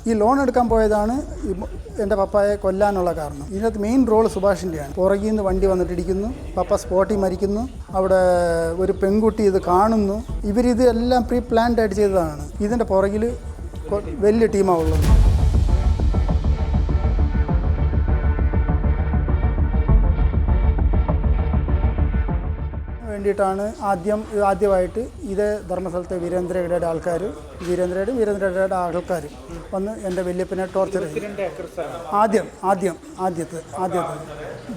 ഈ ലോൺ എടുക്കാൻ പോയതാണ് എൻ്റെ പപ്പായെ കൊല്ലാനുള്ള കാരണം. ഇതിനകത്ത് മെയിൻ റോൾ സുഭാഷിൻ്റെയാണ്. പുറകിൽ നിന്ന് വണ്ടി വന്നിട്ടിടിക്കുന്നു, പപ്പ സ്പോട്ടിൽ മരിക്കുന്നു, അവിടെ ഒരു പെൺകുട്ടി ഇത് കാണുന്നു. ഇവരിത് എല്ലാം പ്രീ പ്ലാൻഡ് ആയിട്ട് ചെയ്തതാണ്. ഇതിൻ്റെ പുറകിൽ വലിയ ടീമാണ് ഉള്ളത്. വേണ്ടിയിട്ടാണ് ആദ്യമായിട്ട് ഇതേ ധർമ്മസ്ഥലത്തെ വീരേന്ദ്രയുടെ ആൾക്കാർ വീരേന്ദ്രയുടെ ആൾക്കാർ വന്ന് എൻ്റെ വല്യപ്പനെ ടോർച്ചർ ചെയ്തു. ആദ്യത്തെ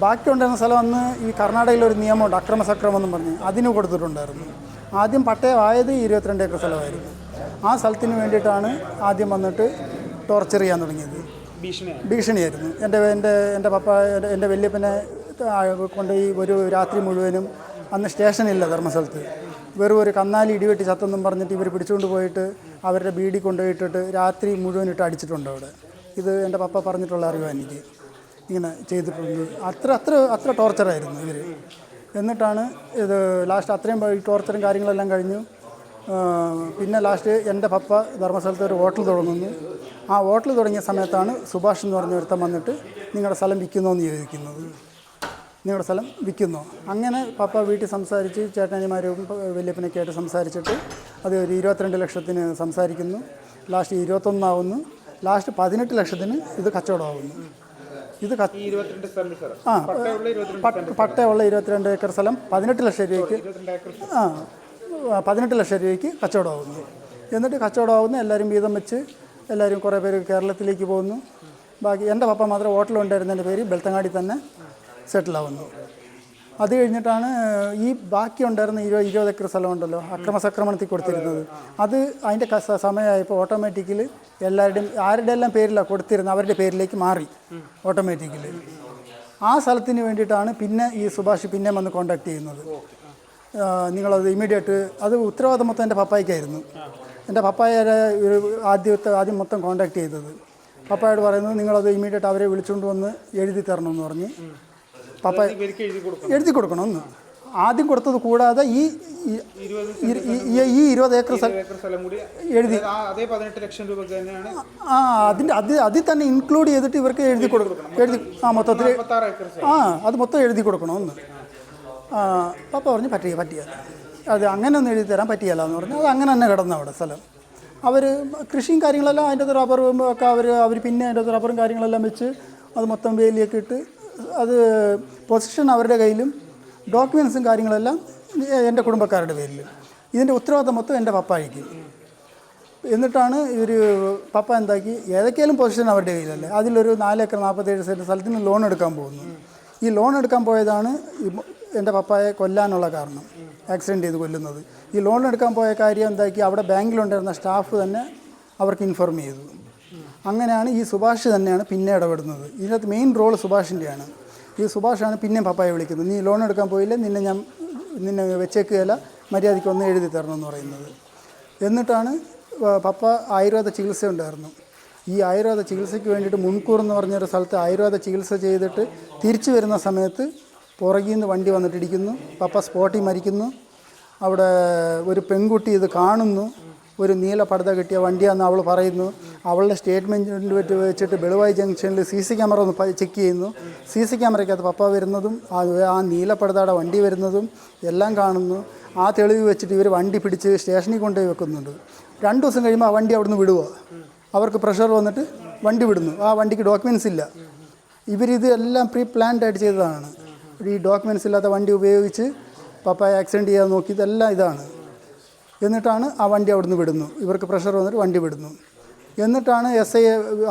ബാക്കി ഉണ്ടായിരുന്ന സ്ഥലം അന്ന് ഈ കർണാടകയിലൊരു നിയമമുണ്ട്, അക്രമസക്രമം എന്നും പറഞ്ഞ് അതിന് കൊടുത്തിട്ടുണ്ടായിരുന്നു. ആദ്യം പട്ടയമായത് 22 ഏക്കർ സ്ഥലമായിരുന്നു. ആ സ്ഥലത്തിന് വേണ്ടിയിട്ടാണ് ആദ്യം വന്നിട്ട് ടോർച്ചർ ചെയ്യാൻ തുടങ്ങിയത്. ഭീഷണിയായിരുന്നു. എൻ്റെ പപ്പ എൻ്റെ വല്യപ്പനെ കൊണ്ടുപോയി ഒരു രാത്രി മുഴുവനും, അന്ന് സ്റ്റേഷനില്ല ധർമ്മസ്ഥലത്ത്, വെറും ഒരു കന്നാലി ഇടിവെട്ടി ചത്തെന്നും പറഞ്ഞിട്ട് ഇവർ പിടിച്ചുകൊണ്ട് പോയിട്ട് അവരുടെ ബീഡി കൊണ്ടുപോയിട്ടിട്ട് രാത്രി മുഴുവൻ ഇട്ട് അടിച്ചിട്ടുണ്ട് അവിടെ. ഇത് എൻ്റെ പപ്പ പറഞ്ഞിട്ടുള്ള അറിവാണ് എനിക്ക്. ഇങ്ങനെ ചെയ്തിട്ടുണ്ട്. അത്ര ടോർച്ചറായിരുന്നു ഇവർ. എന്നിട്ടാണ് ഇത് ലാസ്റ്റ് അത്രയും ടോർച്ചറും കാര്യങ്ങളെല്ലാം കഴിഞ്ഞു. പിന്നെ ലാസ്റ്റ് എൻ്റെ പപ്പ ധർമ്മസ്ഥലത്ത് ഒരു ഹോട്ടൽ തുടങ്ങുന്നു. ആ ഹോട്ടൽ തുടങ്ങിയ സമയത്താണ് സുഭാഷ് എന്ന് പറഞ്ഞ ഒരുത്തം വന്നിട്ട് നിങ്ങളുടെ സ്ഥലം വിൽക്കുന്നോ എന്ന് ചോദിക്കുന്നത്. നിങ്ങളുടെ സ്ഥലം വിൽക്കുന്നോ? അങ്ങനെ പപ്പ വീട്ടിൽ സംസാരിച്ച് ചേട്ടനിമാരും വല്യപ്പനൊക്കെ ആയിട്ട് സംസാരിച്ചിട്ട് അത് ഒരു 22 ലക്ഷത്തിന് സംസാരിക്കുന്നു. ലാസ്റ്റ് 21 ആവുന്നു. ലാസ്റ്റ് 18 ലക്ഷത്തിന് ഇത് കച്ചവടമാകുന്നു. ഇത് പട്ടയുള്ള 22 ഏക്കർ സ്ഥലം 18 ലക്ഷം രൂപയ്ക്ക് 18 ലക്ഷം രൂപയ്ക്ക് കച്ചവടമാകുന്നു. എന്നിട്ട് കച്ചവടമാകുന്നു. എല്ലാവരും വീതം വെച്ച് എല്ലാവരും കുറേ പേര് കേരളത്തിലേക്ക് പോകുന്നു. ബാക്കി എൻ്റെ പപ്പ മാത്രം ഹോട്ടലുണ്ടായിരുന്നതിൻ്റെ പേര് ബെൽത്തങ്ങാടി തന്നെ സെറ്റിലാവുന്നു. അത് കഴിഞ്ഞിട്ടാണ് ഈ ബാക്കി ഉണ്ടായിരുന്ന 20 ഏക്കർ സ്ഥലമുണ്ടല്ലോ അക്രമസക്രമണത്തിൽ കൊടുത്തിരുന്നത്, അത് അതിൻ്റെ സമയമായപ്പോൾ ഓട്ടോമാറ്റിക്കലി ആരുടെ എല്ലാം പേരിലാണ് കൊടുത്തിരുന്നത് അവരുടെ പേരിലേക്ക് മാറി ഓട്ടോമാറ്റിക്കലി. ആ സ്ഥലത്തിന് വേണ്ടിയിട്ടാണ് പിന്നെ ഈ സുഭാഷ് പിന്നെ വന്ന് കോൺടാക്ട് ചെയ്യുന്നത്. നിങ്ങളത് ഇമ്മീഡിയറ്റ്, അത് ഉത്തരവാദിത്തം മൊത്തം എൻ്റെ പപ്പായ്ക്കായിരുന്നു. എൻ്റെ പപ്പായരെ ആദ്യം മൊത്തം കോൺടാക്ട് ചെയ്തത്. പപ്പായോട് പറയുന്നത് നിങ്ങളത് ഇമ്മീഡിയറ്റ് അവരെ വിളിച്ചുകൊണ്ട് വന്ന് എഴുതി തരണമെന്ന് പറഞ്ഞ് പപ്പ എഴുതി കൊടുക്കണമെന്ന് ആദ്യം കൊടുത്തത്. കൂടാതെ ഈ 20 ഏക്കർ സ്ഥലം കൂടി എഴുതി അതിൽ തന്നെ ഇൻക്ലൂഡ് ചെയ്തിട്ട് ഇവർക്ക് എഴുതി കൊടുക്കണം. മൊത്തത്തിൽ അത് മൊത്തം എഴുതി കൊടുക്കണമെന്ന് പപ്പ പറഞ്ഞ് പറ്റിയ അത് അങ്ങനെ ഒന്നും എഴുതി തരാൻ പറ്റിയല്ല എന്ന് പറഞ്ഞു. അത് അങ്ങനെ തന്നെ കിടന്നു അവിടെ സ്ഥലം. അവർ കൃഷിയും കാര്യങ്ങളെല്ലാം അതിൻ്റെ അകത്ത് റബ്ബറും ഒക്കെ അവർ പിന്നെ അതിൻ്റെ അകത്ത് റബ്ബറും കാര്യങ്ങളെല്ലാം വെച്ച് അത് മൊത്തം വേലിയൊക്കെ ഇട്ട് അത് പൊസിഷൻ അവരുടെ കയ്യിലും ഡോക്യുമെൻസും കാര്യങ്ങളെല്ലാം എൻ്റെ കുടുംബക്കാരുടെ പേരിലും. ഇതിൻ്റെ ഉത്തരവാദിത്തം മൊത്തം എൻ്റെ പപ്പായ്ക്ക്. എന്നിട്ടാണ് പപ്പ എന്താക്കി ഏതൊക്കെയാലും പൊസിഷൻ അവരുടെ കയ്യിലല്ലേ. അതിലൊരു 4 ഏക്കർ 47 സെൻറ്റ് സ്ഥലത്തിന് ലോൺ എടുക്കാൻ പോകുന്നു. ഈ ലോൺ എടുക്കാൻ പോയതാണ് എൻ്റെ പപ്പായെ കൊല്ലാനുള്ള കാരണം, ആക്സിഡൻറ്റ് ചെയ്ത് കൊല്ലുന്നത്. ഈ ലോൺ എടുക്കാൻ പോയ കാര്യം എന്താക്കി അവിടെ ബാങ്കിലുണ്ടായിരുന്ന സ്റ്റാഫ് തന്നെ അവർക്ക് ഇൻഫോം ചെയ്തു. അങ്ങനെയാണ് ഈ സുഭാഷ് തന്നെയാണ് പിന്നെ ഇടപെടുന്നത്. ഇതിനകത്ത് മെയിൻ റോൾ സുഭാഷിൻ്റെയാണ്. ഈ സുഭാഷാണ് പിന്നെയും പപ്പായെ വിളിക്കുന്നത്. നീ ലോൺ എടുക്കാൻ പോയില്ലേ, നിന്നെ വെച്ചേക്കുകയില്ല, മര്യാദയ്ക്ക് ഒന്ന് എഴുതി തരണമെന്ന് പറയുന്നത്. എന്നിട്ടാണ് പപ്പ ആയുർവേദ ചികിത്സ ഉണ്ടായിരുന്നു. ഈ ആയുർവേദ ചികിത്സയ്ക്ക് വേണ്ടിയിട്ട് മുൻകൂർ എന്ന് പറഞ്ഞൊരു സ്ഥലത്ത് ആയുർവേദ ചികിത്സ ചെയ്തിട്ട് തിരിച്ചു വരുന്ന സമയത്ത് പുറകിൽ നിന്ന് വണ്ടി വന്നിട്ടിടിക്കുന്നു, പപ്പ സ്പോട്ടിൽ മരിക്കുന്നു, അവിടെ ഒരു പെൺകുട്ടി ഇത് കാണുന്നു, ഒരു നീല പടുത കിട്ടിയ വണ്ടിയാണെന്ന് അവൾ പറയുന്നു. അവളുടെ സ്റ്റേറ്റ്മെൻറ്റ് വെച്ചിട്ട് ബെളുവായി ജംഗ്ഷനിൽ CC ക്യാമറ ഒന്ന് ചെക്ക് ചെയ്യുന്നു. CC ക്യാമറയ്ക്കകത്ത് പപ്പ വരുന്നതും ആ നീല പടുതയുടെ വണ്ടി വരുന്നതും എല്ലാം കാണുന്നു. ആ തെളിവ് വെച്ചിട്ട് ഇവർ വണ്ടി പിടിച്ച് സ്റ്റേഷനിൽ കൊണ്ടുപോയി വെക്കുന്നുണ്ട്. 2 ദിവസം കഴിയുമ്പോൾ ആ വണ്ടി അവിടുന്ന് വിടുക. അവർക്ക് പ്രഷർ വന്നിട്ട് വണ്ടി വിടുന്നു. ആ വണ്ടിക്ക് ഡോക്യുമെൻറ്റ്സ് ഇല്ല. ഇവരിത് എല്ലാം പ്രീ പ്ലാൻഡ് ആയിട്ട് ചെയ്തതാണ്. ഈ ഡോക്യുമെൻറ്റ്സ് ഇല്ലാത്ത വണ്ടി ഉപയോഗിച്ച് പപ്പായ ആക്സിഡൻറ്റ് ചെയ്യാൻ നോക്കിയതെല്ലാം ഇതാണ്. എന്നിട്ടാണ് ആ വണ്ടി അവിടുന്ന് വിടുന്നു. ഇവർക്ക് പ്രഷർ വന്നിട്ട് വണ്ടി വിടുന്നു. എന്നിട്ടാണ് SI,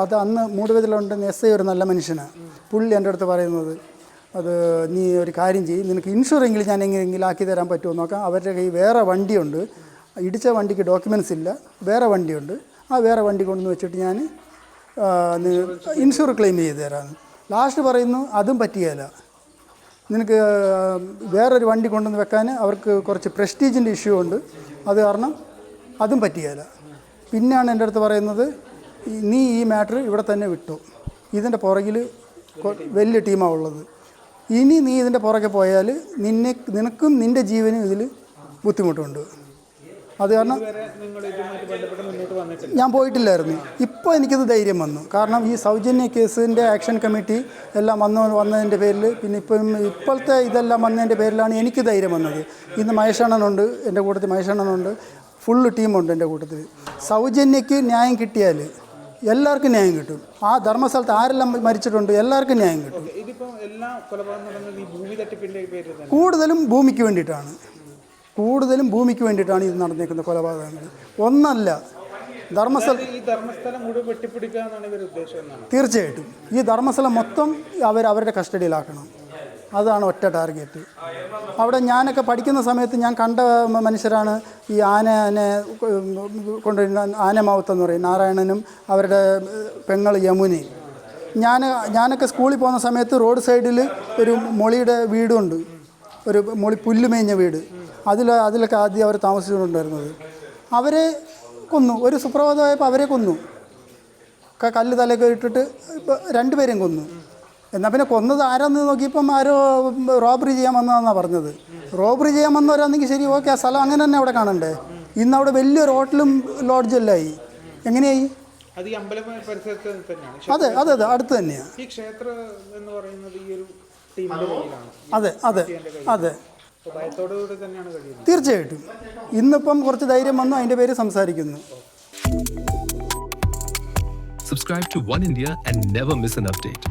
അത് അന്ന് മൂടുപതിലുണ്ടെന്ന് SI ഒരു നല്ല മനുഷ്യനാണ്. പുള്ളി എൻ്റെ അടുത്ത് പറയുന്നത്, അത് നീ ഒരു കാര്യം ചെയ്യും, നിനക്ക് ഇൻഷുറെങ്കിലും ഞാൻ എങ്ങനെയെങ്കിലും ആക്കി തരാൻ പറ്റുമോ നോക്കാം. അവരുടെ കയ്യിൽ വേറെ വണ്ടിയുണ്ട്, ഇടിച്ച വണ്ടിക്ക് ഡോക്യുമെൻറ്റ്സ് ഇല്ല, വേറെ വണ്ടിയുണ്ട്, ആ വേറെ വണ്ടി കൊണ്ടുവന്ന് വെച്ചിട്ട് ഞാൻ ഇൻഷുർ ക്ലെയിം ചെയ്ത് തരാമെന്ന്. ലാസ്റ്റ് പറയുന്നു അതും പറ്റിയല്ല, നിനക്ക് വേറൊരു വണ്ടി കൊണ്ടുവന്ന് വെക്കാൻ അവർക്ക് കുറച്ച് പ്രസ്റ്റീജിൻ്റെ ഇഷ്യൂ ഉണ്ട്, അത് കാരണം അതും പറ്റിയല്ല. പിന്നെയാണ് എൻ്റെ അടുത്ത് പറയുന്നത്, നീ ഈ മാറ്റർ ഇവിടെ തന്നെ വിട്ടു, ഇതിൻ്റെ പുറകിൽ വലിയ ടീമാണ് ഉള്ളത്, ഇനി നീ ഇതിൻ്റെ പുറകെ പോയാൽ നിനക്കും നിൻ്റെ ജീവനും ഇതിൽ ബുദ്ധിമുട്ടുണ്ട്. അത് കാരണം ഞാൻ പോയിട്ടില്ലായിരുന്നു. ഇപ്പോൾ എനിക്കത് ധൈര്യം വന്നു. കാരണം ഈ സൗജന്യ കേസിൻ്റെ ആക്ഷൻ കമ്മിറ്റി എല്ലാം വന്നതിൻ്റെ പേരിൽ, പിന്നെ ഇപ്പോഴത്തെ ഇതെല്ലാം വന്നതിൻ്റെ പേരിലാണ് എനിക്ക് ധൈര്യം വന്നത്. ഇന്ന് മഹേഷണ്ണനുണ്ട്, എൻ്റെ കൂട്ടത്തിൽ മഹേഷണ്ണനുണ്ട്, ഫുള്ള് ടീമുണ്ട് എൻ്റെ കൂട്ടത്തിൽ. സൗജന്യക്ക് ന്യായം കിട്ടിയാൽ എല്ലാവർക്കും ന്യായം കിട്ടും. ആ ധർമ്മസ്ഥലത്ത് ആരെല്ലാം മരിച്ചിട്ടുണ്ട് എല്ലാവർക്കും ന്യായം കിട്ടും. കൂടുതലും ഭൂമിക്ക് വേണ്ടിയിട്ടാണ്, ഇത് നടന്നേക്കുന്ന കൊലപാതകങ്ങൾ. ഒന്നല്ല, ധർമ്മസ്ഥലം തീർച്ചയായിട്ടും ഈ ധർമ്മസ്ഥലം മൊത്തം അവരുടെ കസ്റ്റഡിയിലാക്കണം. അതാണ് ഒറ്റ ടാർഗറ്റ്. അവിടെ ഞാനൊക്കെ പഠിക്കുന്ന സമയത്ത് ഞാൻ കണ്ട മനുഷ്യരാണ് ഈ ആനനെ കൊണ്ടുവരുന്ന ആനമാവത്തെന്ന് പറയും, നാരായണനും അവരുടെ പെങ്ങൾ യമുനയും. ഞാനൊക്കെ സ്കൂളിൽ പോകുന്ന സമയത്ത് റോഡ് സൈഡിൽ ഒരു മൊളിയുടെ വീടുണ്ട്, ഒരു മൊളി പുല്ലുമേഞ്ഞ വീട്. അതിലൊക്കെ ആദ്യം അവർ താമസിച്ചുകൊണ്ടുണ്ടായിരുന്നത്. അവരെ കൊന്നു, ഒരു സുപ്രഭാതമായപ്പോൾ അവരെ കൊന്നു. കല്ല് തലയൊക്കെ ഇട്ടിട്ട് 2 പേരെയും കൊന്നു. എന്നാൽ പിന്നെ കൊന്നത് ആരാന്ന് നോക്കിയപ്പം ആരോ റോബറി ചെയ്യാൻ വന്നതെന്നാണ് പറഞ്ഞത്. റോബറി ചെയ്യാൻ വന്നവരാണെങ്കിൽ ശരി, ഓക്കെ, ആ സ്ഥലം അങ്ങനെ തന്നെ അവിടെ കാണണ്ടേ. ഇന്ന് അവിടെ വലിയൊരു ഹോട്ടലും ലോഡ്ജെല്ലായി. എങ്ങനെയായി? അതെ, അടുത്ത് തന്നെയാണ്. അതെ, തീർച്ചയായിട്ടും ഇന്നിപ്പം കുറച്ച് ധൈര്യം വന്നു, അതിൻ്റെ പേര് സംസാരിക്കുന്നു. Subscribe to One India and never miss an update.